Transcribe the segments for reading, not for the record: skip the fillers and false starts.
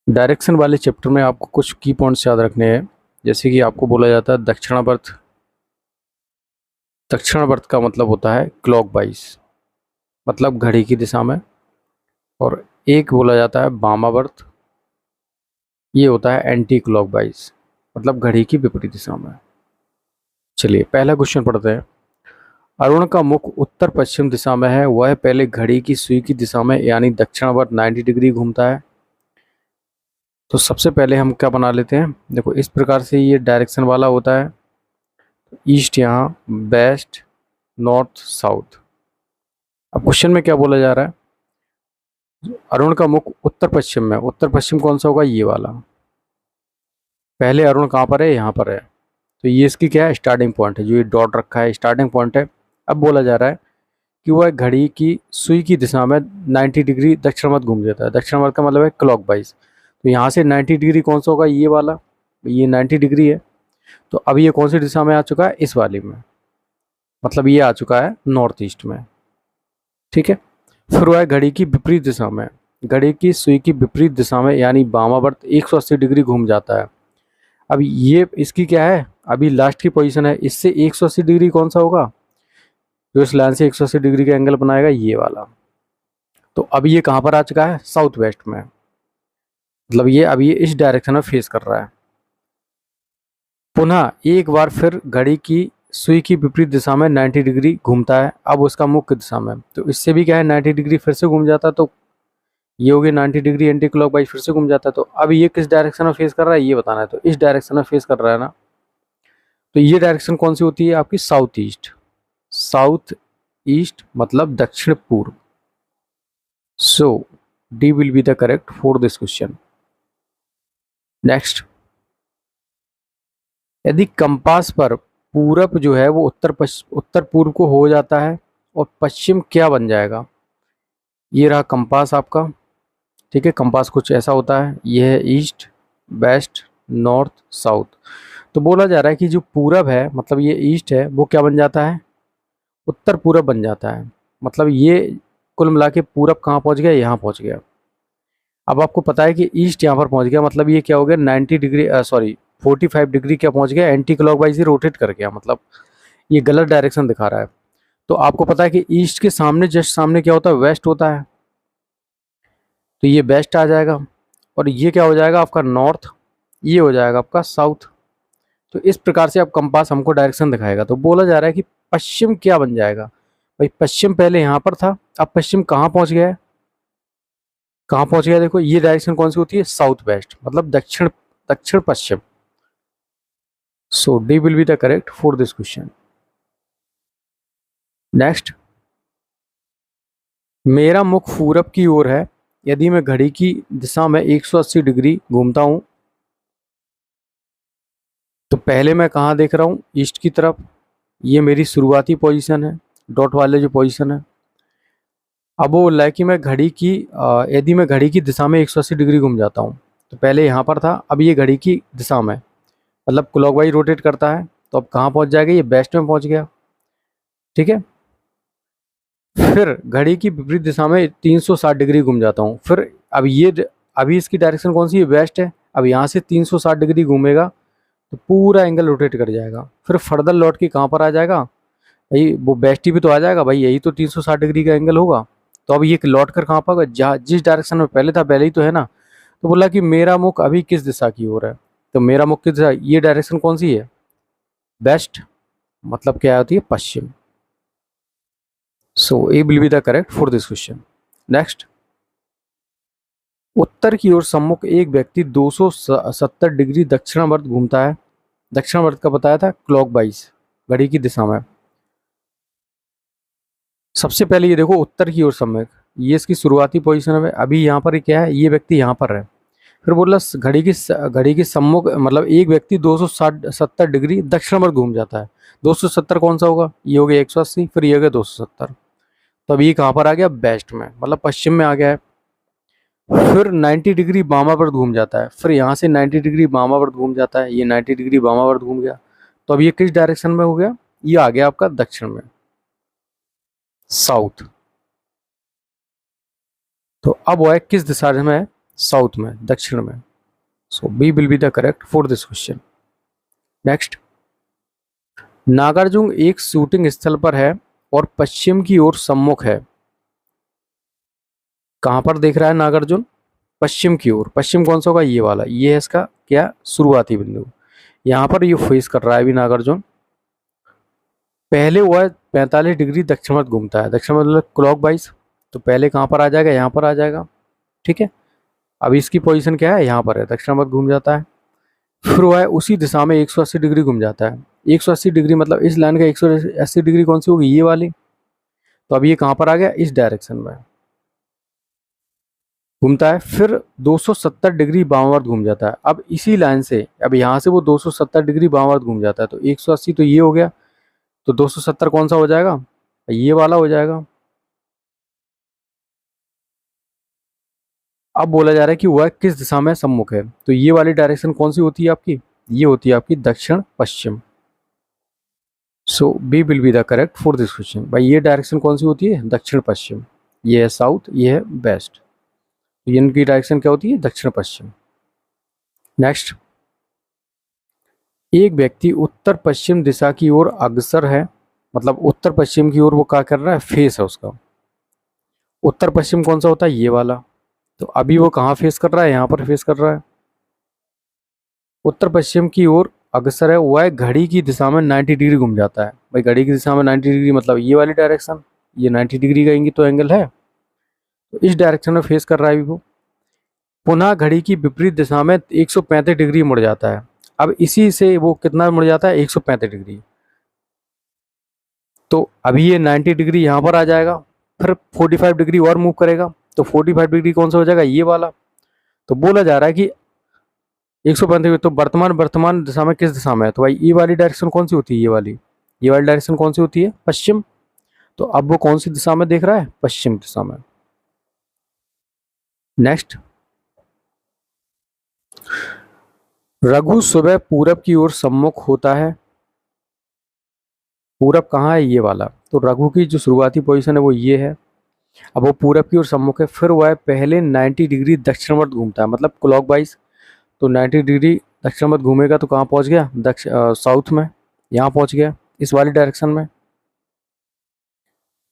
Direction वाले chapter में आपको कुछ की पॉइंट्स याद रखने हैं। जैसे कि आपको बोला जाता है दक्षिणावर्त। दक्षिणावर्त का मतलब होता है क्लॉकवाइज, मतलब घड़ी की दिशा में। और एक बोला जाता है वामावर्त, ये होता है एंटी क्लॉकवाइज, मतलब घड़ी की विपरीत दिशा में। चलिए पहला क्वेश्चन पढ़ते हैं। अरुण का मुख उत्तर पश्चिम दिशा में है, वह पहले घड़ी की सुई की दिशा में यानी दक्षिणावर्त 90 डिग्री घूमता है। तो सबसे पहले हम क्या बना लेते हैं, देखो इस प्रकार से ये डायरेक्शन वाला होता है। ईस्ट यहाँ, वेस्ट, नॉर्थ, साउथ। अब क्वेश्चन में क्या बोला जा रहा है, अरुण का मुख उत्तर पश्चिम में। उत्तर पश्चिम कौन सा होगा, ये वाला। पहले अरुण कहाँ पर है, यहाँ पर है। तो ये इसकी क्या है, स्टार्टिंग पॉइंट है। जो ये डॉट रखा है स्टार्टिंग पॉइंट है। अब बोला जा रहा है कि वह घड़ी की सुई की दिशा में 90 डिग्री दक्षिणावर्त घूम जाता है। दक्षिणावर्त का मतलब है क्लॉकवाइज। तो यहाँ से 90 डिग्री कौन सा होगा, ये वाला। ये 90 डिग्री है। तो अब ये कौन सी दिशा में आ चुका है, इस वाली में, मतलब ये आ चुका है नॉर्थ ईस्ट में। ठीक है। फिर वह घड़ी की विपरीत दिशा में, घड़ी की सुई की विपरीत दिशा में यानी वामावर्त 180 डिग्री घूम जाता है। अब ये इसकी क्या है, अभी लास्ट की पोजीशन है। इससे 180 डिग्री कौन सा होगा, जो इस लाइन से 180 डिग्री का एंगल बनाएगा, ये वाला। तो अब ये कहाँ पर आ चुका है, साउथ वेस्ट में, मतलब ये अभी इस डायरेक्शन में फेस कर रहा है। पुनः एक बार फिर घड़ी की सुई की विपरीत दिशा में 90 डिग्री घूमता है, अब उसका मुख्य दिशा में। तो इससे भी क्या है, 90 डिग्री फिर से घूम जाता है। तो ये हो गया 90 डिग्री एंटी क्लॉकवाइज, फिर से घूम जाता है। तो अब ये किस डायरेक्शन में फेस कर रहा है, ये बताना है। तो इस डायरेक्शन में फेस कर रहा है ना। तो ये डायरेक्शन कौन सी होती है आपकी, साउथ ईस्ट। साउथ ईस्ट मतलब दक्षिण पूर्व। So D will be the correct for this question. Next, यदि कंपास पर पूरब जो है वो उत्तर पूर्व को हो जाता है और पश्चिम क्या बन जाएगा। ये रहा कंपास आपका। ठीक है, कंपास कुछ ऐसा होता है। ये है ईस्ट, वेस्ट, नॉर्थ, साउथ। तो बोला जा रहा है कि जो पूरब है, मतलब ये ईस्ट है, वो क्या बन जाता है, उत्तर पूरब बन जाता है। मतलब ये कुल मिला के पूरब कहाँ पहुँच गया, यहाँ पहुँच गया। अब आपको पता है कि ईस्ट यहाँ पर पहुँच गया, मतलब ये क्या हो गया, 90 डिग्री सॉरी 45 डिग्री क्या पहुँच गया, एंटी क्लॉकवाइज ही रोटेट कर गया। मतलब ये गलत डायरेक्शन दिखा रहा है। तो आपको पता है कि ईस्ट के सामने, जस्ट सामने क्या होता है, वेस्ट होता है। तो ये वेस्ट आ जाएगा। और ये क्या हो जाएगा आपका, नॉर्थ। ये हो जाएगा आपका साउथ। तो इस प्रकार से अब कंपास हमको डायरेक्शन दिखाएगा। तो बोला जा रहा है कि पश्चिम क्या बन जाएगा। भाई पश्चिम पहले यहाँ पर था, अब पश्चिम कहाँ पहुँच गया है, कहाँ पहुँच गया, देखो ये डायरेक्शन कौन सी होती है, साउथ वेस्ट, मतलब दक्षिण, दक्षिण पश्चिम। So D will be the correct for this question. Next, मेरा मुख पूरब की ओर है, यदि मैं घड़ी की दिशा में 180 डिग्री घूमता हूँ। तो पहले मैं कहाँ देख रहा हूँ, ईस्ट की तरफ। ये मेरी शुरुआती पोजीशन है, डॉट वाले जो पोजीशन है। अब वो बोल रहा है कि मैं घड़ी की यदि मैं घड़ी की दिशा में 180 डिग्री घूम जाता हूँ। तो पहले यहाँ पर था, अब ये घड़ी की दिशा में, मतलब क्लॉकवाइज रोटेट करता है। तो अब कहाँ पहुँच जाएगा, ये वेस्ट में पहुँच गया। ठीक है। फिर घड़ी की विपरीत दिशा में 360 डिग्री घूम जाता हूँ। फिर अब ये अभी इसकी डायरेक्शन कौन सी है, वेस्ट है। अब यहाँ से 360 डिग्री घूमेगा तो पूरा एंगल रोटेट कर जाएगा। फिर फर्दर लौट के कहाँ पर आ जाएगा, भाई वो वेस्ट ही भी तो आ जाएगा, भाई यही तो 360 डिग्री का एंगल होगा। तो अब ये लौट कर कहाँ पर, जहाँ जिस डायरेक्शन में पहले था, पहले ही तो है ना। तो बोला कि मेरा मुख अभी किस दिशा की ओर है। तो मेरा मुख किस दिशा, ये डायरेक्शन कौन सी है, वेस्ट, मतलब क्या होती है, पश्चिम। So A will be the correct for this question. Next, उत्तर की ओर सम्मुख एक व्यक्ति 270 डिग्री दक्षिणावर्त घूमता है। दक्षिणावर्त का बताया था क्लॉकवाइज, घड़ी की दिशा में। सबसे पहले ये देखो उत्तर की ओर सम्मुख, ये इसकी शुरुआती पोजीशन है। अभी यहाँ पर क्या है, ये व्यक्ति यहाँ पर है। फिर बोला घड़ी की सम्मुख, मतलब एक व्यक्ति 270 डिग्री दक्षिणावर्त घूम जाता है। 270 कौन सा होगा, ये हो गया 180, फिर ये हो गया 270। तो अब ये कहाँ पर आ गया, वेस्ट में, मतलब पश्चिम में आ गया है। फिर 90 डिग्री वामावर्त घूम जाता है। फिर यहाँ से 90 डिग्री वामावर्त घूम जाता है, ये 90 डिग्री वामावर्त घूम गया। तो अब ये किस डायरेक्शन में हो गया, ये आ गया आपका दक्षिण में, साउथ। तो अब वो है किस दिशा में है, साउथ में, दक्षिण में। So B will be the correct for this question. Next, Nagarjun एक शूटिंग स्थल पर है और पश्चिम की ओर सम्मुख है। कहां पर देख रहा है नागार्जुन? पश्चिम की ओर। पश्चिम कौन सा होगा? ये वाला, ये है इसका क्या शुरुआती बिंदु। यहाँ पर ये फेस कर रहा है अभी नागार्जुन। पहले वह 45 डिग्री दक्षिण मत घूमता है, दक्षिण मतलब क्लॉक वाइज। तो पहले कहाँ पर आ जाएगा? यहाँ पर आ जाएगा। ठीक है, अभी इसकी पोजीशन क्या है? यहाँ पर है, दक्षिण मत घूम जाता है। फिर वह उसी दिशा में 180 डिग्री घूम जाता है। 180 डिग्री मतलब इस लाइन का 180 डिग्री कौन सी होगी? ये वाली। तो अब ये कहाँ पर आ गया? इस डायरेक्शन में घूमता है। फिर 270 डिग्री बामावर्त घूम जाता है। अब इसी लाइन से, अब यहाँ से वो 270 डिग्री बामावर्त घूम जाता है। तो 180 तो ये हो गया, तो 270 कौन सा हो जाएगा? ये वाला हो जाएगा। अब बोला जा रहा है कि वह किस दिशा में सम्मुख है। तो ये वाली डायरेक्शन कौन सी होती है आपकी? ये होती है आपकी दक्षिण पश्चिम। So B will be the correct for this question. भाई ये डायरेक्शन कौन सी होती है? दक्षिण पश्चिम। ये है साउथ, ये है वेस्ट। तो इनकी डायरेक्शन क्या होती है? दक्षिण पश्चिम। नेक्स्ट, एक व्यक्ति उत्तर पश्चिम दिशा की ओर अग्रसर है, मतलब उत्तर पश्चिम की ओर वो क्या कर रहा है? फेस है उसका। उत्तर पश्चिम कौन सा होता है? ये वाला। तो अभी वो कहाँ फेस कर रहा है? यहाँ पर फेस कर रहा है। उत्तर पश्चिम की ओर अग्रसर है, वह घड़ी की दिशा में 90 डिग्री घूम जाता है। भाई घड़ी की दिशा में 90 डिग्री मतलब ये वाली डायरेक्शन, ये 90 डिग्री का इंगित तो एंगल है। तो इस डायरेक्शन में फेस कर रहा है अभी वो। पुनः घड़ी की विपरीत दिशा में 135 डिग्री मुड़ जाता है। अब इसी से वो कितना मुड़ जाता है? 135 डिग्री। तो अभी ये 90 डिग्री यहाँ पर आ जाएगा, फिर 45 डिग्री और मूव करेगा। तो 45 डिग्री कौन सा हो जाएगा? ये वाला। तो बोला जा रहा है कि 135, तो वर्तमान वर्तमान दिशा में किस दिशा में है? तो भाई ये वाली डायरेक्शन कौन सी होती है? ये वाली। ये वाली डायरेक्शन कौन सी होती है? पश्चिम। तो अब वो कौन सी दिशा में देख रहा है? पश्चिम दिशा में। नेक्स्ट, रघु सुबह पूरब की ओर सम्मुख होता है। पूरब कहाँ है? ये वाला। तो रघु की जो शुरुआती पोजीशन है वो ये है। अब वो पूरब की ओर सम्मुख है, फिर वह पहले 90 डिग्री दक्षिणवत घूमता है, मतलब क्लॉक वाइज। तो 90 डिग्री दक्षिणवत घूमेगा तो कहाँ पहुंच गया? साउथ में, यहाँ पहुंच गया इस वाली डायरेक्शन में।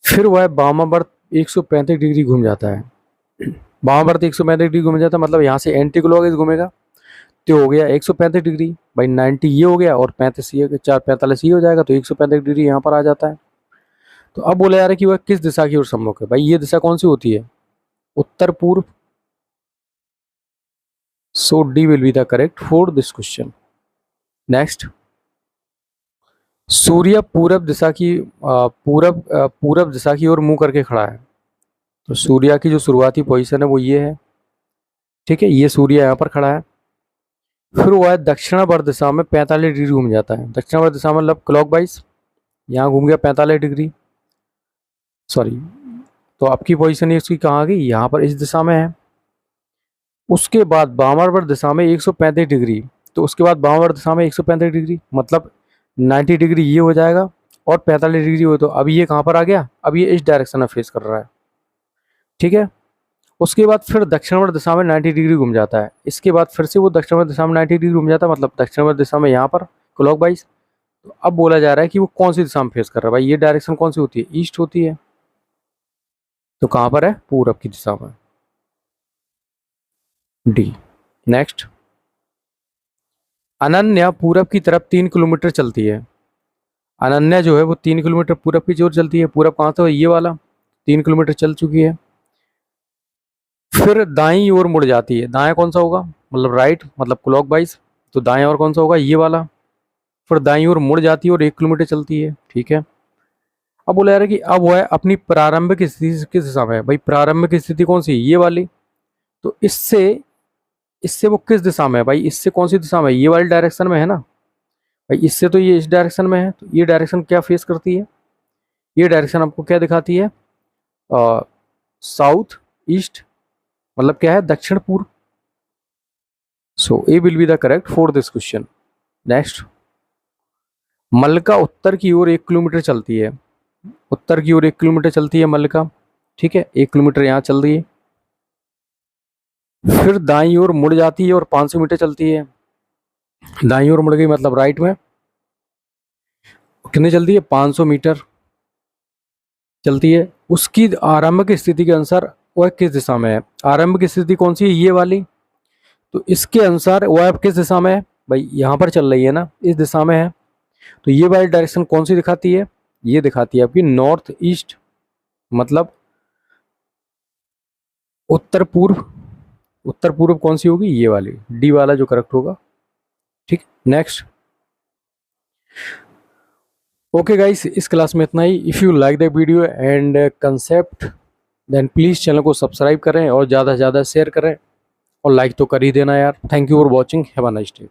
फिर वह वामावर्त 135 डिग्री घूम जाता है। वामावर्त 135 डिग्री घूम जाता है, मतलब यहाँ से एंटी क्लॉकवाइज घूमेगा। तो हो गया 135 डिग्री। भाई 90 ये हो गया और 35 ये, 4 45 ये हो जाएगा। तो 135 डिग्री यहाँ पर आ जाता है। तो अब बोला जा रहा है कि वह किस दिशा की ओर सम्मुख है। भाई ये दिशा कौन सी होती है? उत्तर पूर्व। So D will be the correct for this question. Next, सूर्य पूरब दिशा की पूरब दिशा की ओर मुंह करके खड़ा है। तो सूर्य की जो शुरुआती पोजीशन है वो ये है। ठीक है, ये सूर्य यहाँ पर खड़ा है। फिर वह दक्षिणावर्त दिशा में 45 डिग्री घूम जाता है। दक्षिणावर्त दिशा मतलब क्लॉक वाइज, यहाँ घूम गया 45 डिग्री। सॉरी, तो आपकी पोजीशन इसकी कहाँ आ गई? यहाँ पर इस दिशा में है। उसके बाद वामावर्त दिशा में 135 डिग्री। तो उसके बाद वामावर्त दिशा में 135 डिग्री मतलब 90 डिग्री ये हो जाएगा और 45 डिग्री हो। तो अब ये कहाँ पर आ गया? अब ये इस डायरेक्शन में फेस कर रहा है। ठीक है, उसके बाद फिर दक्षिणावर्त दिशा में 90 डिग्री घूम जाता है। इसके बाद फिर से वो दक्षिणावर्त दिशा में 90 डिग्री घूम जाता है, मतलब दक्षिणावर्त दिशा में यहाँ पर क्लॉक वाइज। तो अब बोला जा रहा है कि वो कौन सी दिशा में फेस कर रहा है। भाई ये डायरेक्शन कौन सी होती है? ईस्ट होती है। तो कहाँ पर है? पूरब की दिशा में, डी। नेक्स्ट, अनन्या पूरब की तरफ 3 किलोमीटर चलती है। अनन्या जो है वो 3 किलोमीटर पूरब की ओर चलती है। पूरब कहाँ था? ये वाला। 3 किलोमीटर चल चुकी है। फिर दाईं ओर मुड़ जाती है। दाएं कौन सा होगा? मतलब राइट, मतलब क्लॉक वाइज। तो दाएं और कौन सा होगा? ये वाला। फिर दाईं ओर मुड़ जाती है और 1 किलोमीटर चलती है। ठीक है, अब बोला जा रहा है कि अब वह अपनी प्रारंभिक स्थिति किस दिशा में है। भाई प्रारंभिक स्थिति कौन सी? ये वाली। तो इससे इससे वो किस दिशा में है? भाई इससे कौन सी दिशा में है? ये वाली डायरेक्शन में है ना। भाई इससे तो ये इस डायरेक्शन में है। तो ये डायरेक्शन क्या फेस करती है? ये डायरेक्शन आपको क्या दिखाती है? साउथ ईस्ट, मतलब क्या है? दक्षिण पूर्व। So A will be the correct for this question. Next, Mallika उत्तर की ओर 1 किलोमीटर चलती है। उत्तर की ओर 1 किलोमीटर चलती है मल्लिका। ठीक है, 1 किलोमीटर यहाँ चल रही है। फिर दाईं ओर मुड़ जाती है और 500 मीटर चलती है। दाईं ओर मुड़ गई मतलब राइट में, कितनी चलती है 500 मीटर चलती है। उसकी आरंभिक स्थिति के अनुसार वह किस दिशा में है, आरंभिक स्थिति कौन सी है, ये वाली। तो इसके अनुसार वह किस दिशा में है, भाई यहाँ पर चल रही है ना, इस दिशा में है। तो ये वाली डायरेक्शन कौन सी दिखाती है, ये दिखाती है आपकी नॉर्थ ईस्ट, मतलब उत्तर पूर्व। उत्तर पूर्व कौन सी होगी, ये वाली, डी वाला जो करेक्ट होगा। ठीक, नेक्स्ट। ओके गाइस, इस क्लास में इतना ही। If you like the video and concept then please channel को सब्सक्राइब करें और ज़्यादा से ज़्यादा शेयर करें और लाइक तो कर ही देना यार। Thank you for watching, have a nice day.